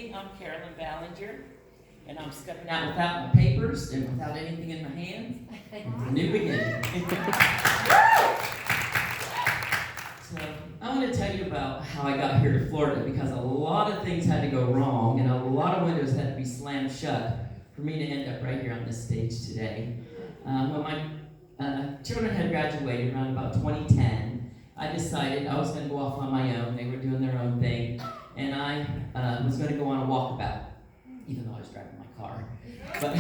Hey, I'm Carolyn Ballinger, and I'm stepping out without my papers and without anything in my hands. It's a new beginning. So I want to tell you about how I got here to Florida, because a lot of things had to go wrong and a lot of windows had to be slammed shut for me to end up right here on this stage today. When my children had graduated around about 2010, I decided I was going to go off on my own. They were doing their own thing, and I was going to go on a walkabout, even though I was driving my car. But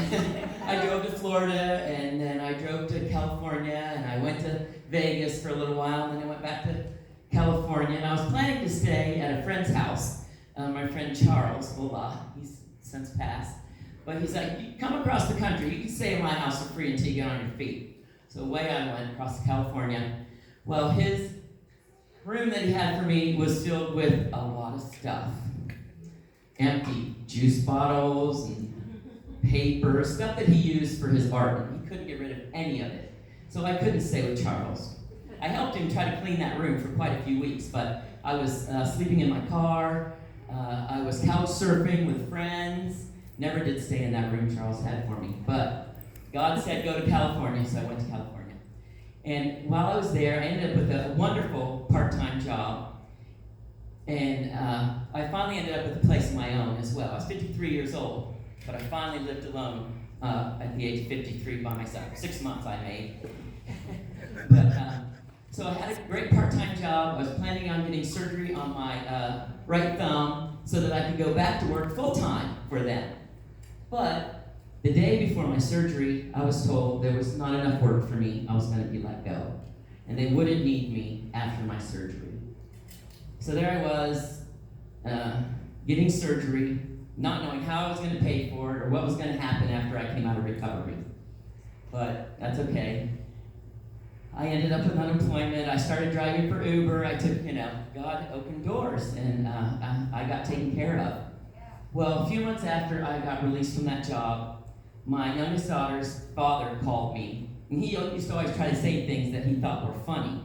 I drove to Florida, and then I drove to California, and I went to Vegas for a little while, and then I went back to California, and I was planning to stay at a friend's house. My friend Charles, he's since passed, but he's like, you come across the country, you can stay in my house for free until you get on your feet. So away I went across to California. Well, his room that he had for me was filled with a lot of stuff. Empty juice bottles and paper, stuff that he used for his art, and he couldn't get rid of any of it. So I couldn't stay with Charles. I helped him try to clean that room for quite a few weeks, but I was sleeping in my car, I was couch surfing with friends, never did stay in that room Charles had for me, but God said go to California, so I went to California. And while I was there, I ended up with a wonderful part-time job, and I finally ended up with a place of my own as well. I was 53 years old, but I finally lived alone at the age of 53 by myself. 6 months I made. But so I had a great part-time job. I was planning on getting surgery on my right thumb so that I could go back to work full-time for them. But the day before my surgery, I was told there was not enough work for me. I was going to be let go. And they wouldn't need me after my surgery. So there I was, getting surgery, not knowing how I was going to pay for it or what was going to happen after I came out of recovery. But that's okay. I ended up with unemployment. I started driving for Uber. I took, God opened doors, and I got taken care of. Well, a few months after I got released from that job, my youngest daughter's father called me, and he used to always try to say things that he thought were funny.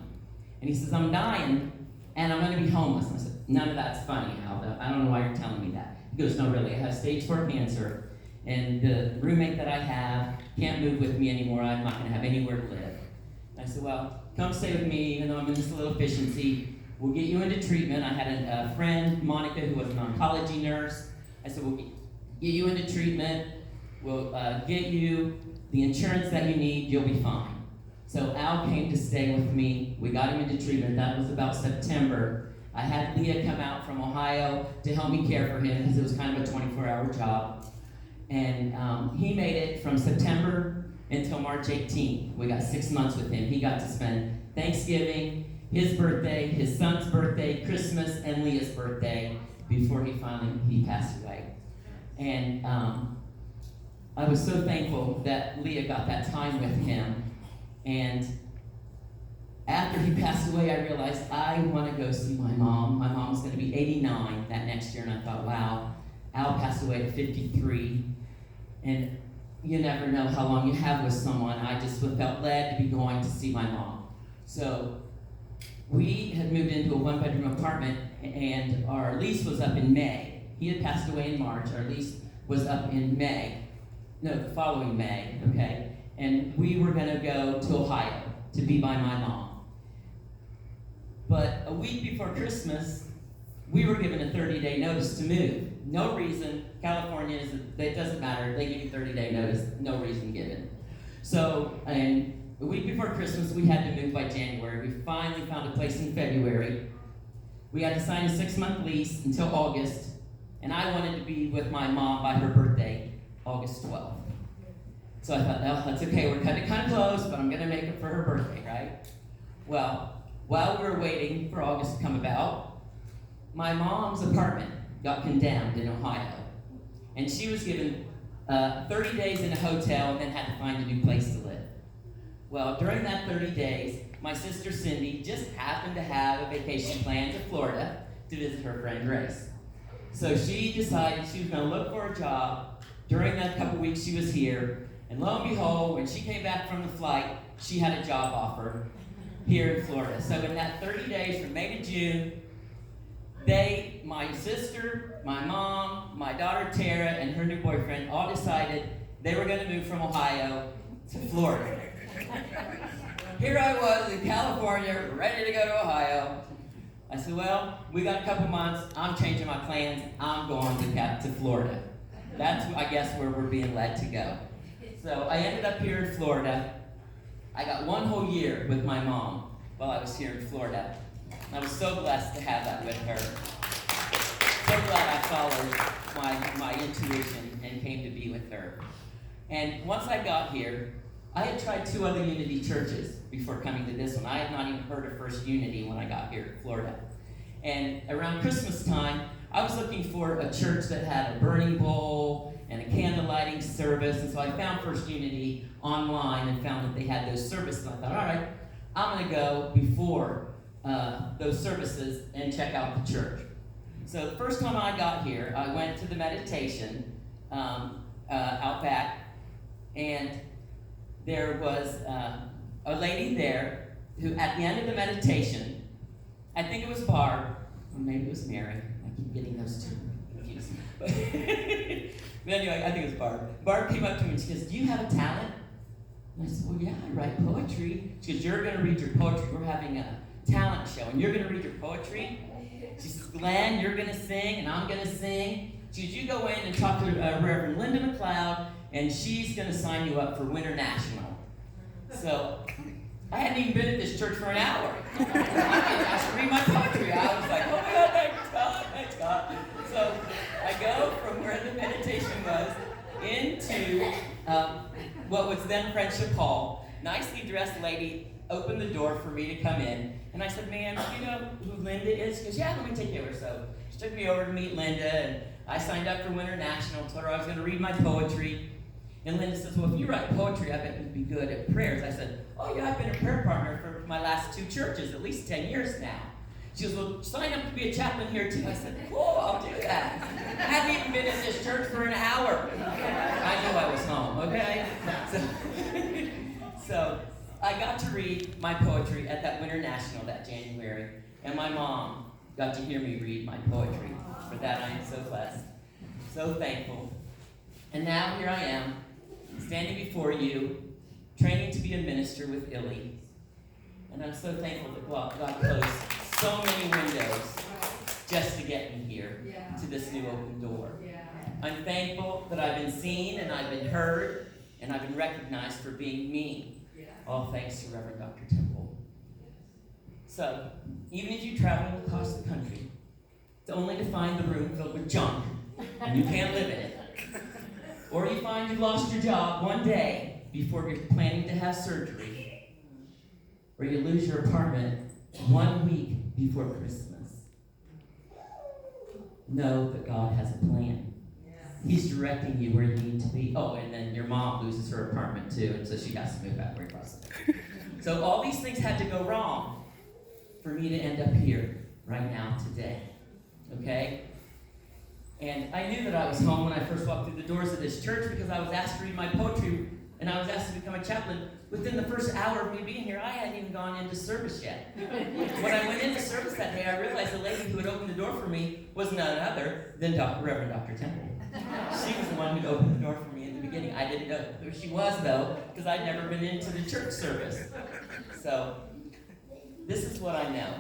And he says, I'm dying, and I'm going to be homeless. And I said, none of that's funny, Aldo. I don't know why you're telling me that. He goes, no, really, I have stage 4 cancer, and the roommate that I have can't move with me anymore. I'm not going to have anywhere to live. I said, well, come stay with me, even though I'm in this little efficiency. We'll get you into treatment. I had a friend, Monica, who was an oncology nurse. I said, we'll get you into treatment. We'll get you the insurance that you need. You'll be fine. So Al came to stay with me. We got him into treatment. That was about September. I had Leah come out from Ohio to help me care for him because it was kind of a 24-hour job. And he made it from September until March 18th. We got 6 months with him. He got to spend Thanksgiving, his birthday, his son's birthday, Christmas, and Leah's birthday before he passed away. And I was so thankful that Leah got that time with him. And after he passed away, I realized I want to go see my mom. My mom was going to be 89 that next year, and I thought, wow, Al passed away at 53. And you never know how long you have with someone. I just felt led to be going to see my mom. So we had moved into a 1-bedroom apartment, and our lease was up in May. He had passed away in March. Our lease was up in May. No, the following May, okay? And we were going to go to Ohio to be by my mom. But a week before Christmas, we were given a 30-day notice to move. No reason. California, it doesn't matter. They give you 30-day notice, no reason given. So, and a week before Christmas, we had to move by January. We finally found a place in February. We had to sign a 6-month lease until August, and I wanted to be with my mom by her birthday, August 12th. So I thought, no, that's okay. We're kind of close, but I'm going to make it for her birthday, right? Well, while we were waiting for August to come about, my mom's apartment got condemned in Ohio. And she was given 30 days in a hotel and then had to find a new place to live. Well, during that 30 days, my sister Cindy just happened to have a vacation planned to Florida to visit her friend Grace. So she decided she was going to look for a job during that couple weeks she was here. And lo and behold, when she came back from the flight, she had a job offer here in Florida. So in that 30 days from May to June, my sister, my mom, my daughter Tara, and her new boyfriend all decided they were going to move from Ohio to Florida. Here I was in California, ready to go to Ohio. I said, well, we got a couple months. I'm changing my plans. I'm going to Florida. That's, I guess, where we're being led to go. So I ended up here in Florida. I got one whole year with my mom while I was here in Florida. I was so blessed to have that with her. So glad I followed my intuition and came to be with her. And once I got here, I had tried 2 other Unity churches before coming to this one. I had not even heard of First Unity when I got here to Florida. And around Christmas time, I was looking for a church that had a burning bowl and a candle lighting service. And so I found First Unity online and found that they had those services. And I thought, all right, I'm going to go before those services and check out the church. So the first time I got here, I went to the meditation out back, and there was a lady there who, at the end of the meditation, I think it was Barb, or maybe it was Mary. I keep getting those two confused. But anyway, I think it was Barb. Barb came up to me and she goes, do you have a talent? And I said, well, yeah, I write poetry. She goes, you're going to read your poetry. We're having a talent show, and you're going to read your poetry. She says, Glenn, you're going to sing, and I'm going to sing. She goes, you go in and talk to Reverend Linda McLeod, and she's going to sign you up for Winter National. So I hadn't even been at this church for an hour. I should read my poetry. I was like, oh my God, thanks God, thanks God. So I go from where the meditation was into what was then Friendship Hall. Nicely dressed lady opened the door for me to come in. And I said, ma'am, do you know who Linda is? She goes, yeah, let me take you over. So she took me over to meet Linda, and I signed up for Winter National, told her I was going to read my poetry. And Linda says, well, if you write poetry, I bet you'd be good at prayers. I said, oh yeah, I've been a prayer partner for my last 2 churches, at least 10 years now. She goes, well, sign up to be a chaplain here too. I said, cool, I'll do that. I hadn't even been at this church for an hour. I knew I was home, okay? So I got to read my poetry at that Winter National that January, and my mom got to hear me read my poetry. For that, I am so blessed, so thankful. And now here I am, standing before you, training to be a minister with Illy. And I'm so thankful that God closed so many windows just to get me here to this new open door. I'm thankful that I've been seen and I've been heard and I've been recognized for being me. All thanks to Reverend Dr. Temple. So, even if you travel across the country, it's only to find the room filled with junk and you can't live in it. Or you find you lost your job one day before you're planning to have surgery. Or you lose your apartment 1 week before Christmas. Know that God has a plan. He's directing you where you need to be. Oh, and then your mom loses her apartment too, and so she has to move back across the country. So all these things had to go wrong for me to end up here right now today. Okay? And I knew that I was home when I first walked through the doors of this church because I was asked to read my poetry and I was asked to become a chaplain. Within the first hour of me being here, I hadn't even gone into service yet. When I went into service that day, I realized the lady who had opened the door for me was none other than Reverend Dr. Temple. She was the one who opened the door for me in the beginning. I didn't know who she was, though, because I'd never been into the church service. So, this is what I know.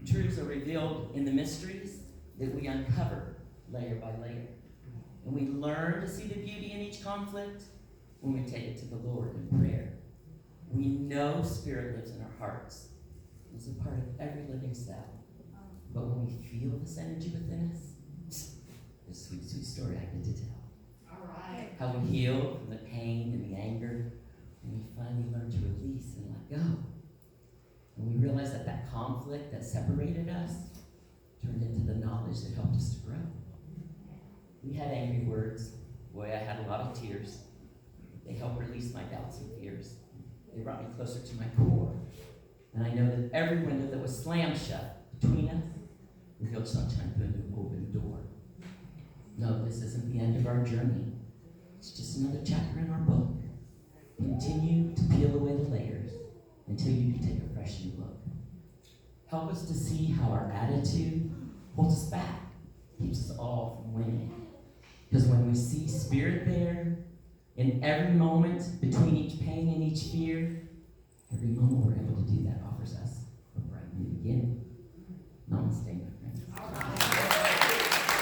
Truths are revealed in the mysteries that we uncover layer by layer. And we learn to see the beauty in each conflict when we take it to the Lord in prayer. We know Spirit lives in our hearts. It's a part of every living cell. But when we feel this energy within us, it's a sweet, sweet story I get to tell. All right. How we heal from the pain and the anger, and we finally learn to release and let go. And we realize that that conflict that separated us turned into the knowledge that helped us to grow. We had angry words. Boy, I had a lot of tears. They helped release my doubts and fears. They brought me closer to my core. And I know that every window that was slammed shut between us revealed sunshine through a new open door. No, this isn't the end of our journey. It's just another chapter in our book. Continue to peel away the layers until you can take a fresh new look. Help us to see how our attitude holds us back, keeps us all from winning. Because when we see Spirit there, in every moment, between each pain and each fear, every moment we're able to do that offers us a bright new beginning.